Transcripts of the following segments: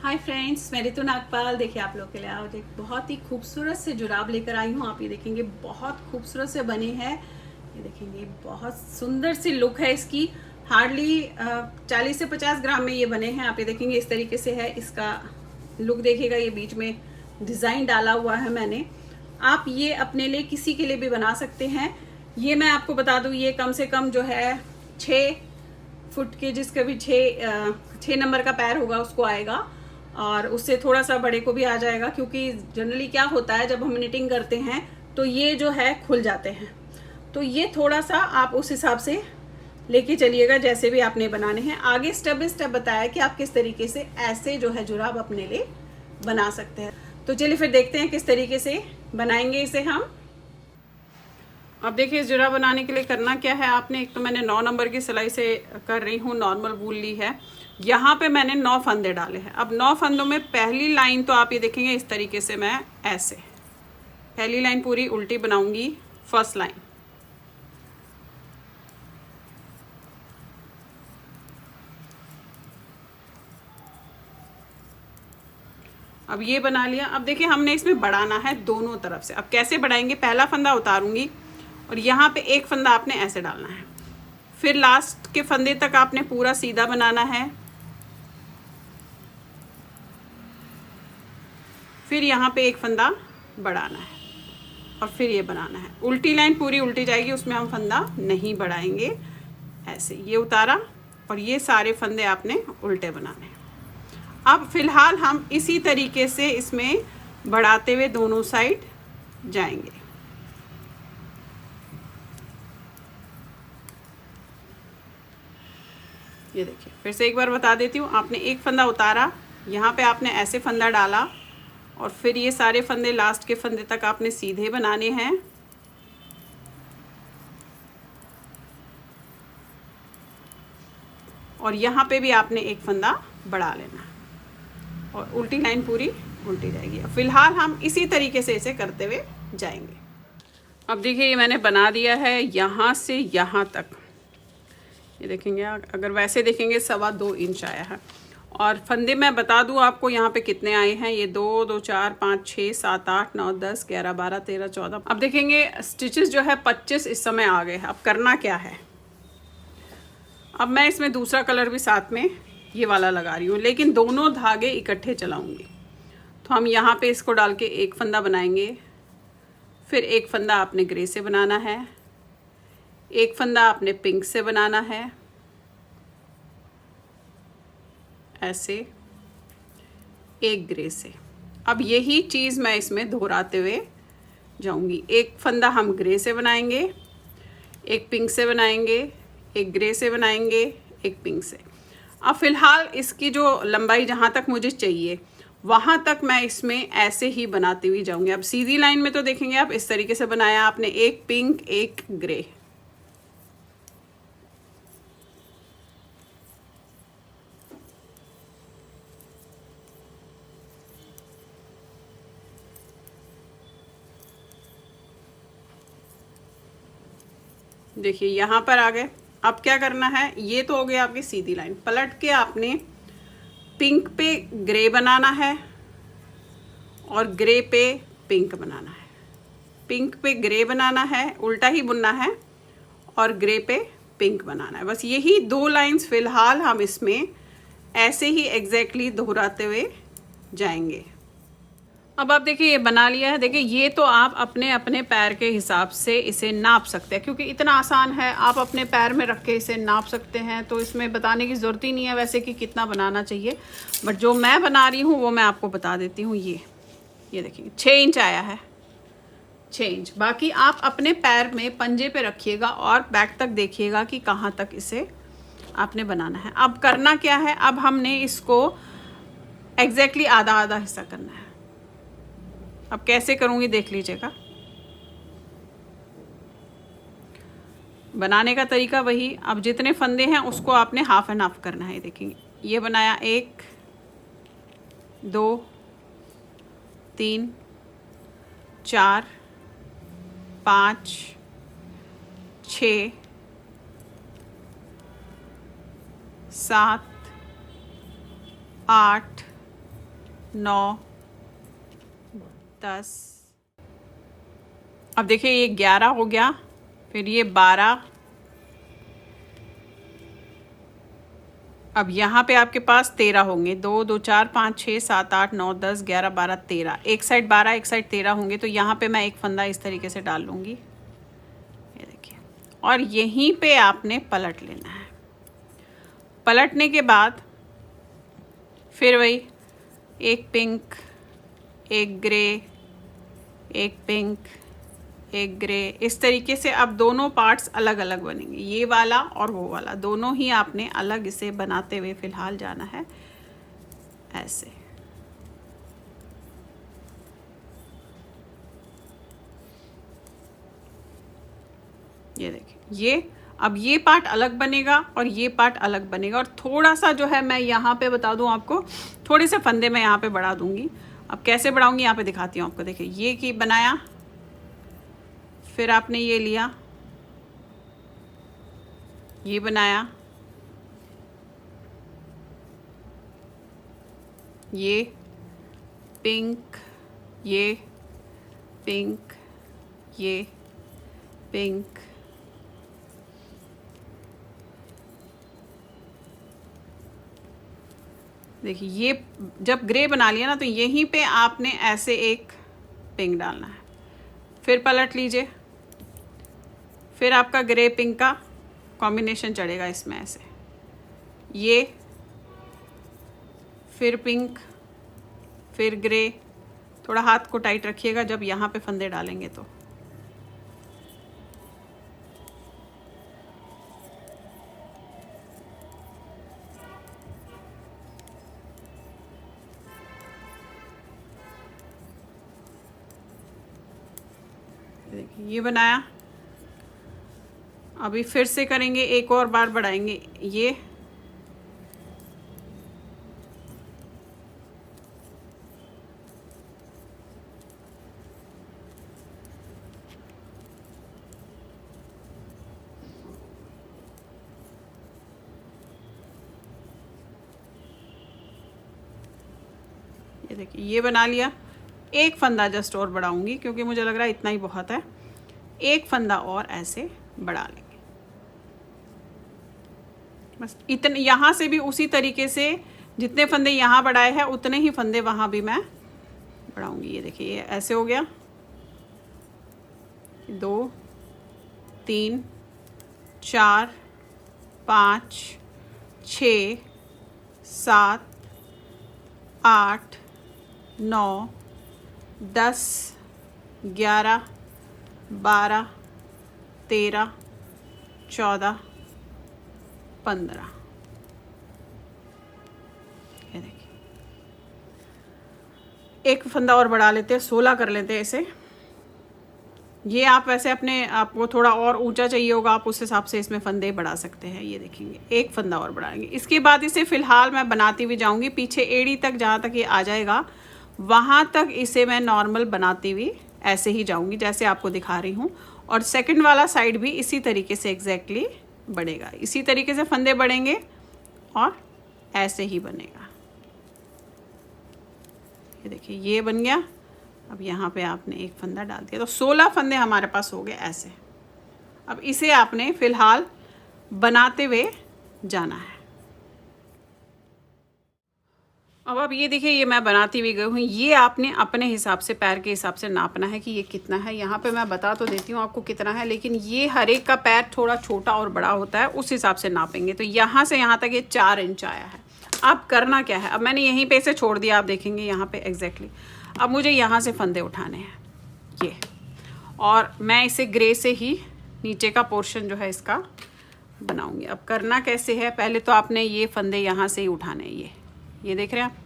Hi friends, मैं रितु नागपाल। देखिए आप लोग के लिए आज एक बहुत ही खूबसूरत से जुराब लेकर आई हूँ। आप ये देखेंगे बहुत खूबसूरत से बनी है। ये देखेंगे बहुत सुंदर सी लुक है इसकी। हार्डली 40 से 50 ग्राम में ये बने हैं। आप ये देखेंगे इस तरीके से है इसका लुक। देखिएगा ये बीच में डिज़ाइन डाला हुआ है मैंने। आप ये अपने लिए किसी के लिए भी बना सकते हैं। ये मैं आपको बता दूँ, ये कम से कम जो है 6 फुट के, जिसका भी 6 नंबर का पैर होगा उसको आएगा, और उससे थोड़ा सा बड़े को भी आ जाएगा। क्योंकि जनरली क्या होता है, जब हम निटिंग करते हैं तो ये जो है खुल जाते हैं। तो ये थोड़ा सा आप उस हिसाब से लेके चलिएगा जैसे भी आपने बनाने हैं। आगे स्टेप बाय स्टेप बताया कि आप किस तरीके से ऐसे जो है जुराब अपने लिए बना सकते हैं। तो चलिए फिर देखते हैं किस तरीके से बनाएंगे इसे हम। अब देखिए इस जुराब बनाने के लिए करना क्या है आपने। एक तो मैंने 9 नंबर की सिलाई से कर रही हूँ, नॉर्मल वूल ली है। यहाँ पे मैंने 9 फंदे डाले हैं। अब 9 फंदों में पहली लाइन तो आप ये देखेंगे इस तरीके से मैं ऐसे पहली लाइन पूरी उल्टी बनाऊंगी। फर्स्ट लाइन अब ये बना लिया। अब देखिए हमने इसमें बढ़ाना है दोनों तरफ से। अब कैसे बढ़ाएंगे, पहला फंदा उतारूंगी और यहाँ पे एक फंदा आपने ऐसे डालना है। फिर लास्ट के फंदे तक आपने पूरा सीधा बनाना है। फिर यहाँ पे एक फंदा बढ़ाना है और फिर ये बनाना है। उल्टी लाइन पूरी उल्टी जाएगी, उसमें हम फंदा नहीं बढ़ाएंगे। ऐसे ये उतारा और ये सारे फंदे आपने उल्टे बनाने हैं। अब फिलहाल हम इसी तरीके से इसमें बढ़ाते हुए दोनों साइड जाएंगे। ये देखिए फिर से एक बार बता देती हूँ। आपने एक फंदा उतारा, यहाँ पे आपने ऐसे फंदा डाला और फिर ये सारे फंदे लास्ट के फंदे तक आपने सीधे बनाने हैं। और यहाँ पे भी आपने एक फंदा बढ़ा लेना और उल्टी लाइन पूरी उल्टी जाएगी। फिलहाल हम इसी तरीके से इसे करते हुए जाएंगे। अब देखिए ये मैंने बना दिया है यहाँ से यहाँ तक। ये देखेंगे, अगर वैसे देखेंगे 2.25 इंच आया है। और फंदे मैं बता दूं आपको यहाँ पे कितने आए हैं। ये 2, 2, 4, 5, 6, 7, 8, 9, 10, 11, 12, 13, 14। अब देखेंगे स्टिचेस जो है 25 इस समय आ गए हैं। अब करना क्या है, अब मैं इसमें दूसरा कलर भी साथ में ये वाला लगा रही हूँ, लेकिन दोनों धागे इकट्ठे चलाऊंगी। तो हम यहाँ पे इसको डाल के एक फंदा बनाएंगे। फिर एक फंदा आपने ग्रे से बनाना है, एक फंदा आपने पिंक से बनाना है ऐसे, एक ग्रे से। अब यही चीज़ मैं इसमें दोहराते हुए जाऊंगी। एक फंदा हम ग्रे से बनाएंगे, एक पिंक से बनाएंगे, एक ग्रे से बनाएंगे, एक पिंक से। अब फिलहाल इसकी जो लंबाई जहाँ तक मुझे चाहिए वहाँ तक मैं इसमें ऐसे ही बनाती हुई जाऊंगी। अब सीधी लाइन में तो देखेंगे आप इस तरीके से बनाया आपने, एक पिंक एक ग्रे। देखिए यहाँ पर आ गए। अब क्या करना है, ये तो हो गया आपकी सीधी लाइन। पलट के आपने पिंक पे ग्रे बनाना है और ग्रे पे पिंक बनाना है। पिंक पे ग्रे बनाना है, उल्टा ही बुनना है, और ग्रे पे पिंक बनाना है। बस यही 2 लाइंस फिलहाल हम इसमें ऐसे ही एग्जैक्टली दोहराते हुए जाएंगे। अब आप देखिए ये बना लिया है। देखिए ये तो आप अपने अपने पैर के हिसाब से इसे नाप सकते हैं, क्योंकि इतना आसान है। आप अपने पैर में रख के इसे नाप सकते हैं, तो इसमें बताने की ज़रूरत ही नहीं है वैसे कि कितना बनाना चाहिए। बट जो मैं बना रही हूँ वो मैं आपको बता देती हूँ। ये देखिए 6 इंच आया है, 6 इंच। बाकी आप अपने पैर में पंजे पे रखिएगा और बैक तक देखिएगा कि कहाँ तक इसे आपने बनाना है। अब करना क्या है, अब हमने इसको एग्जैक्टली आधा आधा हिस्सा करना है। अब कैसे करूँगी देख लीजिएगा। बनाने का तरीका वही। अब जितने फंदे हैं उसको आपने हाफ एंड हाफ करना है। देखेंगे ये बनाया 1, 2, 3, 4, 5, 6, 7, 8, 9, 10। अब देखिए ये 11 हो गया, फिर ये 12। अब यहाँ पे आपके पास 13 होंगे, 2 2 4 5 6 7 8 9 10 11 12 13। एक साइड 12 एक साइड 13 होंगे, तो यहाँ पे मैं एक फंदा इस तरीके से डाल लूँगी, ये देखिए। और यहीं पे आपने पलट लेना है। पलटने के बाद फिर वही एक पिंक, एक ग्रे, एक पिंक, एक ग्रे, इस तरीके से अब दोनों पार्ट्स अलग अलग बनेंगे, ये वाला और वो वाला, दोनों ही आपने अलग इसे बनाते हुए फिलहाल जाना है ऐसे। ये देखिए, ये अब ये पार्ट अलग बनेगा और ये पार्ट अलग बनेगा। और थोड़ा सा जो है मैं यहाँ पे बता दूँ आपको, थोड़े से फंदे मैं यहाँ पे बढ़ा दूँगी। अब कैसे बढ़ाऊँगी यहाँ पे दिखाती हूँ आपको। देखिए ये की बनाया, फिर आपने ये लिया, ये बनाया, ये पिंक, ये पिंक, ये पिंक, देखिए ये जब ग्रे बना लिया ना, तो यहीं पे आपने ऐसे एक पिंक डालना है, फिर पलट लीजिए, फिर आपका ग्रे पिंक का कॉम्बिनेशन चढ़ेगा इसमें ऐसे, ये फिर पिंक, फिर ग्रे। थोड़ा हाथ को टाइट रखिएगा जब यहाँ पे फंदे डालेंगे तो। देखिए ये बनाया, अभी फिर से करेंगे, एक और बार बढ़ाएंगे, ये देखिए ये बना लिया। एक फंदा जस्ट और बढ़ाऊंगी क्योंकि मुझे लग रहा है इतना ही बहुत है। एक फंदा और ऐसे बढ़ा लेंगे, बस इतने। यहाँ से भी उसी तरीके से जितने फंदे यहाँ बढ़ाए हैं उतने ही फंदे वहाँ भी मैं बढ़ाऊंगी। ये देखिए ये ऐसे हो गया, 2 3 4 5 6 7 8 9 10 11 12 13 14 15। ये देखिए एक फंदा और बढ़ा लेते हैं, 16 कर लेते हैं इसे। ये आप वैसे अपने आपको थोड़ा और ऊंचा चाहिए होगा, आप उस हिसाब से इसमें फंदे बढ़ा सकते हैं। ये देखेंगे एक फंदा और बढ़ाएंगे। इसके बाद इसे फिलहाल मैं बनाती हुई जाऊंगी, पीछे एड़ी तक जहाँ तक ये आ जाएगा वहाँ तक इसे मैं नॉर्मल बनाती हुई ऐसे ही जाऊंगी जैसे आपको दिखा रही हूँ। और सेकंड वाला साइड भी इसी तरीके से एग्जैक्टली बढ़ेगा, इसी तरीके से फंदे बढ़ेंगे और ऐसे ही बनेगा। ये देखिए ये बन गया। अब यहाँ पे आपने एक फंदा डाल दिया, तो 16 फंदे हमारे पास हो गए ऐसे। अब इसे आपने फिलहाल बनाते हुए जाना है। अब ये देखिए ये मैं बनाती हुई गई हूँ। ये आपने अपने हिसाब से, पैर के हिसाब से नापना है कि ये कितना है। यहाँ पे मैं बता तो देती हूँ आपको कितना है, लेकिन ये हर एक का पैर थोड़ा छोटा और बड़ा होता है, उस हिसाब से नापेंगे। तो यहाँ से यहाँ तक ये 4 इंच आया है। अब करना क्या है, अब मैंने यहीं पे इसे छोड़ दिया, आप देखेंगे यहाँ पे एग्जैक्टली। अब मुझे यहाँ से फंदे उठाने हैं ये, और मैं इसे ग्रे से ही नीचे का पोर्शन जो है इसका बनाऊँगी। अब करना कैसे है, पहले तो आपने ये फंदे यहाँ से ही उठाने हैं। ये देख रहे हैं आप,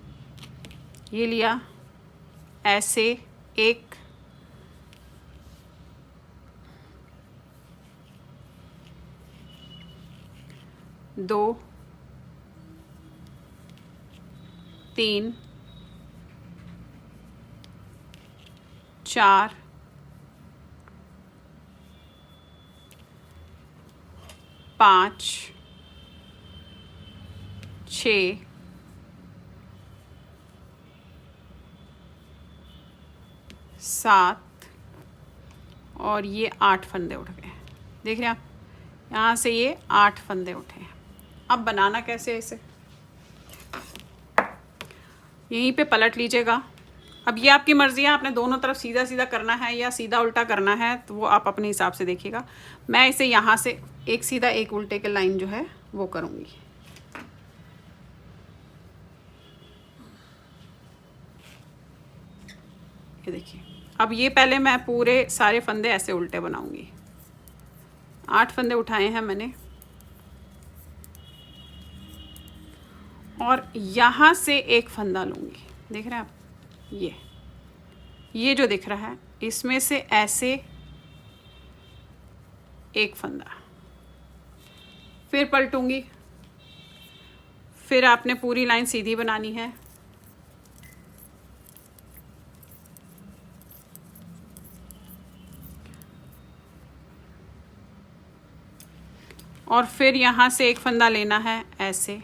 ये लिया ऐसे एक, दो, 3 4 5 6 7 और ये 8 फंदे उठ गए। देख रहे हैं आप, यहाँ से ये 8 फंदे उठे हैं। अब बनाना कैसे है इसे, यहीं पे पलट लीजिएगा। अब ये आपकी मर्ज़ी है, आपने दोनों तरफ सीधा सीधा करना है या सीधा उल्टा करना है, तो वो आप अपने हिसाब से देखिएगा। मैं इसे यहाँ से एक सीधा एक उल्टे के लाइन जो है वो करूँगी। ये देखिए, अब ये पहले मैं पूरे सारे फंदे ऐसे उल्टे बनाऊँगी। 8 फंदे उठाए हैं मैंने, और यहाँ से एक फंदा लूँगी। देख रहे हैं आप, ये जो दिख रहा है, इसमें से ऐसे एक फंदा, फिर पलटूंगी। फिर आपने पूरी लाइन सीधी बनानी है। और फिर यहाँ से एक फंदा लेना है ऐसे,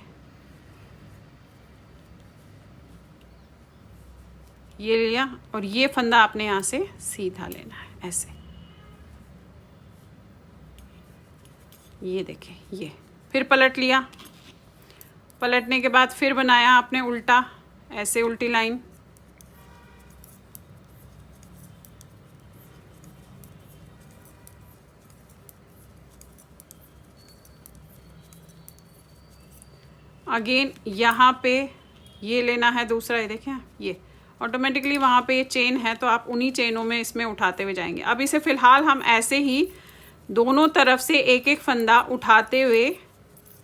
ये लिया, और ये फंदा आपने यहाँ से सीधा लेना है ऐसे। ये देखिए, ये फिर पलट लिया। पलटने के बाद फिर बनाया आपने उल्टा, ऐसे उल्टी लाइन। अगेन यहाँ पे ये लेना है दूसरा। ये देखें, ये ऑटोमेटिकली वहाँ पे ये चेन है, तो आप उन्हीं चेनों में इसमें उठाते हुए जाएंगे। अब इसे फ़िलहाल हम ऐसे ही दोनों तरफ से एक एक फंदा उठाते हुए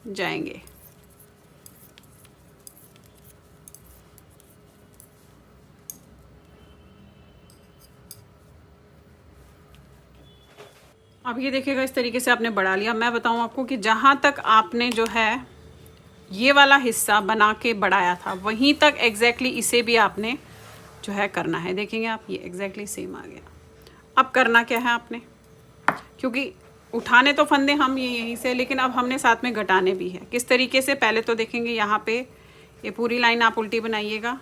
जाएंगे। अब ये देखिएगा, इस तरीके से आपने बढ़ा लिया। मैं बताऊं आपको कि जहाँ तक आपने जो है ये वाला हिस्सा बना के बढ़ाया था, वहीं तक एग्जैक्टली इसे भी आपने जो है करना है। देखेंगे आप, ये एग्जैक्टली सेम आ गया। अब करना क्या है आपने, क्योंकि उठाने तो फंदे हम ये यहीं से, लेकिन अब हमने साथ में घटाने भी है। किस तरीके से, पहले तो देखेंगे यहाँ पे ये पूरी लाइन आप उल्टी बनाइएगा।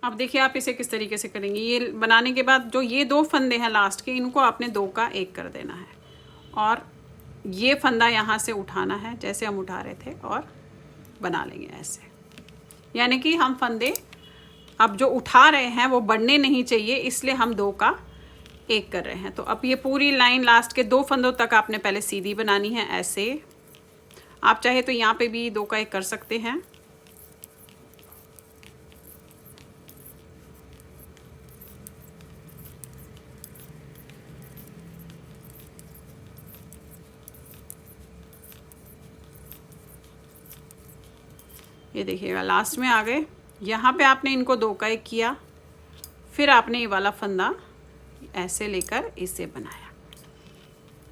अब देखिए आप इसे किस तरीके से करेंगे। ये बनाने के बाद जो ये 2 फंदे हैं लास्ट के, इनको आपने 2 का 1 कर देना है, और ये फंदा यहाँ से उठाना है जैसे हम उठा रहे थे, और बना लेंगे ऐसे। यानी कि हम फंदे अब जो उठा रहे हैं वो बढ़ने नहीं चाहिए, इसलिए हम 2 का 1 कर रहे हैं। तो अब ये पूरी लाइन लास्ट के 2 फंदों तक आपने पहले सीधी बनानी है ऐसे। आप चाहे तो यहाँ पे भी 2 का 1 कर सकते हैं। ये देखिएगा, लास्ट में आ गए। यहाँ पे आपने इनको 2 का 1 किया, फिर आपने ये वाला फंदा ऐसे लेकर इसे बनाया।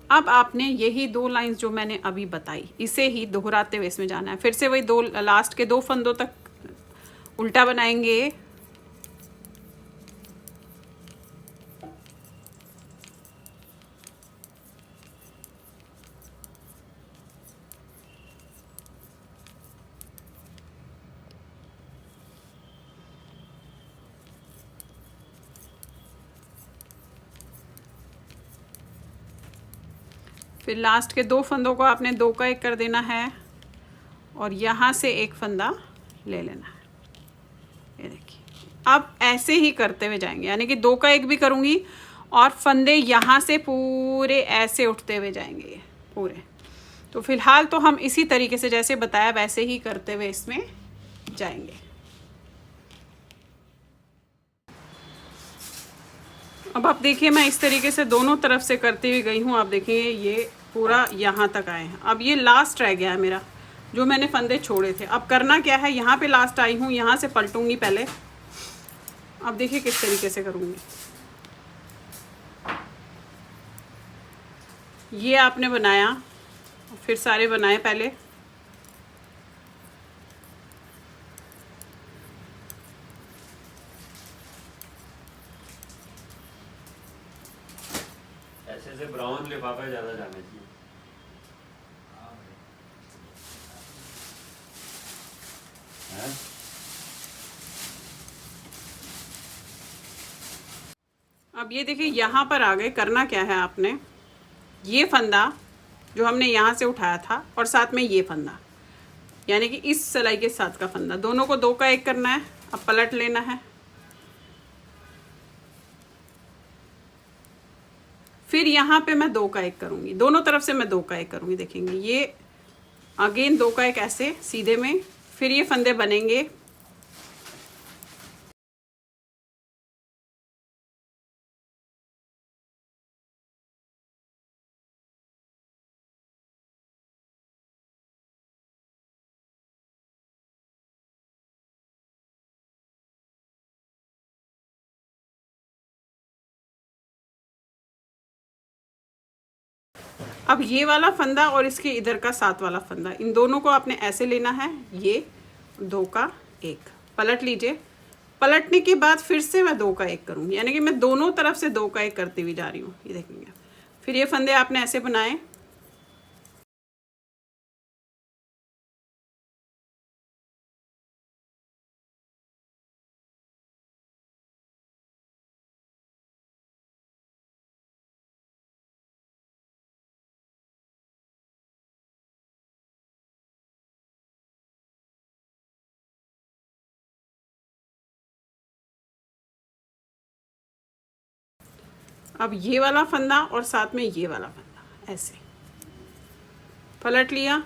अब आपने यही 2 लाइंस जो मैंने अभी बताई, इसे ही दोहराते हुए इसमें जाना है। फिर से वही 2 लास्ट के 2 फंदों तक उल्टा बनाएंगे। फिर लास्ट के 2 फंदों को आपने 2 का 1 कर देना है, और यहाँ से एक फंदा ले लेना है। ये देखिए, अब ऐसे ही करते हुए जाएंगे, यानी कि 2 का 1 भी करूँगी, और फंदे यहाँ से पूरे ऐसे उठते हुए जाएंगे ये पूरे। तो फिलहाल तो हम इसी तरीके से जैसे बताया वैसे ही करते हुए इसमें जाएंगे। अब आप देखिए, मैं इस तरीके से दोनों तरफ से करती हुई गई हूँ। आप देखिए, ये पूरा यहाँ तक आए हैं। अब ये लास्ट रह गया है मेरा, जो मैंने फंदे छोड़े थे। अब करना क्या है, यहाँ पे लास्ट आई हूँ, यहाँ से पलटूंगी पहले। अब देखिए किस तरीके से करूँगी। ये आपने बनाया, फिर सारे बनाए पहले। ऐसे से ब्राउन लिफाफा ज्यादा जाना चाहिए। अब ये देखिए यहाँ पर आ गए। करना क्या है आपने, ये फंदा जो हमने यहाँ से उठाया था और साथ में ये फंदा, यानी कि इस सिलाई के साथ का फंदा, दोनों को 2 का 1 करना है। अब पलट लेना है, फिर यहाँ पे मैं 2 का 1 करूँगी, दोनों तरफ से मैं 2 का 1 करूँगी। देखेंगे ये अगेन 2 का 1 ऐसे सीधे में, फिर ये फंदे बनेंगे। अब ये वाला फंदा और इसके इधर का साथ वाला फंदा, इन दोनों को आपने ऐसे लेना है। ये 2 का 1 पलट लीजिए। पलटने के बाद फिर से मैं 2 का 1 करूँगी, यानी कि मैं दोनों तरफ से 2 का 1 करती हुई जा रही हूँ। ये देखेंगे। फिर ये फंदे आपने ऐसे बनाए, अब ये वाला फंदा और साथ में ये वाला फंदा ऐसे पलट लिया।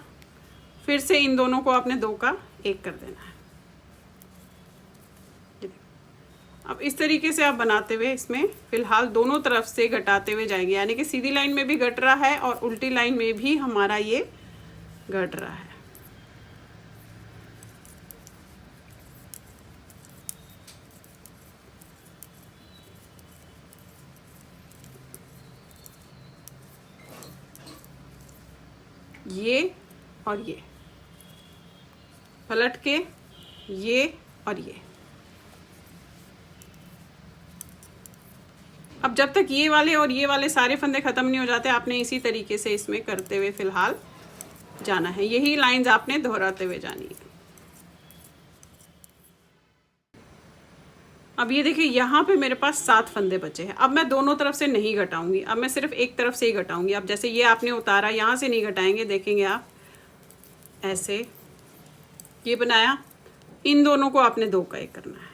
फिर से इन दोनों को आपने 2 का 1 कर देना है। अब इस तरीके से आप बनाते हुए इसमें फिलहाल दोनों तरफ से घटाते हुए जाएंगे, यानी कि सीधी लाइन में भी घट रहा है और उल्टी लाइन में भी हमारा ये घट रहा है। ये और ये पलट के, ये और ये। अब जब तक ये वाले और ये वाले सारे फंदे खत्म नहीं हो जाते, आपने इसी तरीके से इसमें करते हुए फिलहाल जाना है। यही लाइंस आपने दोहराते हुए जानी है। अब ये देखिए यहाँ पे मेरे पास 7 फंदे बचे हैं। अब मैं दोनों तरफ से नहीं घटाऊंगी, अब मैं सिर्फ एक तरफ से ही घटाऊंगी। अब जैसे ये आपने उतारा, यहाँ से नहीं घटाएंगे। देखेंगे आप ऐसे ये बनाया, इन दोनों को आपने 2 का 1 करना है।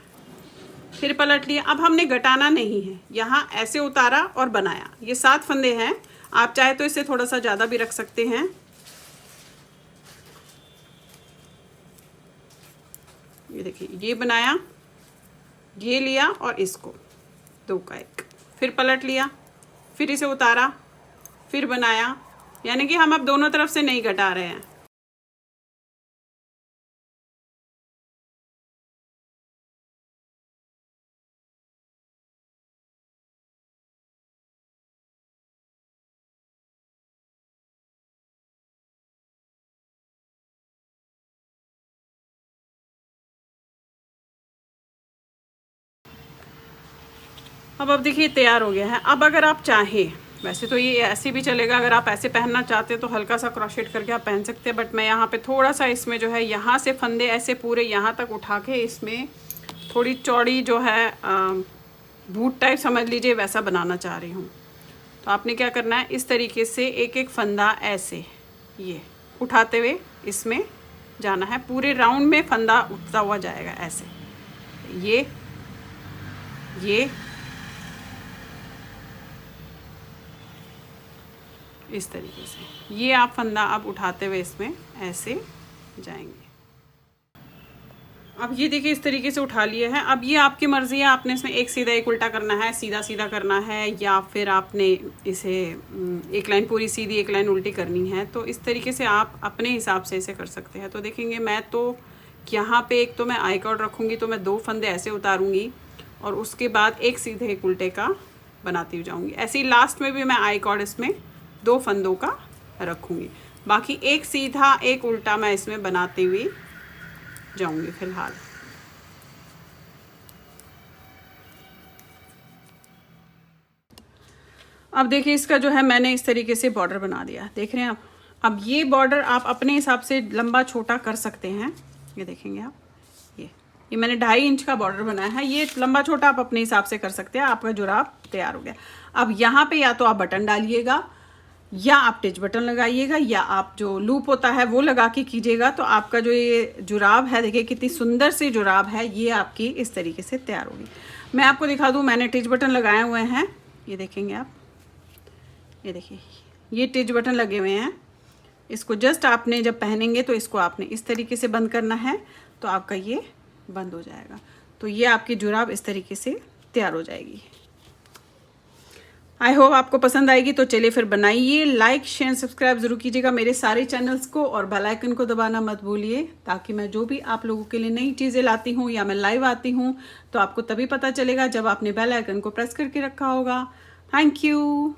फिर पलट लिया। अब हमने घटाना नहीं है, यहाँ ऐसे उतारा और बनाया। ये 7 फंदे हैं, आप चाहे तो इससे थोड़ा सा ज़्यादा भी रख सकते हैं। ये देखिए ये बनाया, ये लिया और इसको 2 का 1, फिर पलट लिया, फिर इसे उतारा, फिर बनाया, यानी कि हम अब दोनों तरफ से नहीं घटा रहे हैं। अब देखिए तैयार हो गया है। अब अगर आप चाहें, वैसे तो ये ऐसे भी चलेगा, अगर आप ऐसे पहनना चाहते हैं तो हल्का सा क्रॉशेट करके आप पहन सकते हैं, बट मैं यहाँ पे थोड़ा सा इसमें जो है यहाँ से फंदे ऐसे पूरे यहाँ तक उठा के इसमें थोड़ी चौड़ी जो है बूट टाइप समझ लीजिए, वैसा बनाना चाह रही हूँ। तो आपने क्या करना है, इस तरीके से एक एक फंदा ऐसे ये उठाते हुए इसमें जाना है। पूरे राउंड में फंदा उठता हुआ जाएगा ऐसे, ये इस तरीके से ये आप फंदा अब उठाते हुए इसमें ऐसे जाएंगे। अब ये देखिए इस तरीके से उठा लिया है। अब ये आपकी मर्ज़ी है, आपने इसमें एक सीधा एक उल्टा करना है, सीधा सीधा करना है, या फिर आपने इसे एक लाइन पूरी सीधी एक लाइन उल्टी करनी है। तो इस तरीके से आप अपने हिसाब से इसे कर सकते हैं। तो देखेंगे मैं तो यहाँ पे एक तो मैं आई कॉर्ड रखूँगी, तो मैं 2 फंदे ऐसे उतारूँगी और उसके बाद एक सीधे एक उल्टे का बनाती हुई जाऊँगी। ऐसे ही लास्ट में भी मैं आई कॉर्ड इसमें 2 फंदों का रखूँगी, बाकी एक सीधा एक उल्टा मैं इसमें बनाती हुई जाऊँगी फिलहाल। अब देखिए इसका जो है मैंने इस तरीके से बॉर्डर बना दिया, देख रहे हैं आप। अब ये बॉर्डर आप अपने हिसाब से लंबा छोटा कर सकते हैं। ये देखेंगे आप, ये मैंने 2.5 इंच का बॉर्डर बनाया है। ये लंबा छोटा आप अपने हिसाब से कर सकते हैं, आपका जुराब तैयार हो गया। अब यहाँ पे या तो आप बटन डालिएगा या आप टिच बटन लगाइएगा या आप जो लूप होता है वो लगा के कीजिएगा, तो आपका जो ये जुराब है, देखिए कितनी सुंदर सी जुराब है, ये आपकी इस तरीके से तैयार होगी। मैं आपको दिखा दूँ, मैंने टिच बटन लगाए हुए हैं, ये देखेंगे आप, ये देखिए ये टिच बटन लगे हुए हैं। इसको जस्ट आपने जब पहनेंगे तो इसको आपने इस तरीके से बंद करना है, तो आपका ये बंद हो जाएगा। तो ये आपकी जुराब इस तरीके से तैयार हो जाएगी। आई होप आपको पसंद आएगी, तो चलिए फिर बनाइए। लाइक शेयर सब्सक्राइब जरूर कीजिएगा मेरे सारे चैनल्स को, और बेल आइकन को दबाना मत भूलिए, ताकि मैं जो भी आप लोगों के लिए नई चीज़ें लाती हूँ या मैं लाइव आती हूँ तो आपको तभी पता चलेगा जब आपने बेल आइकन को प्रेस करके रखा होगा। Thank you.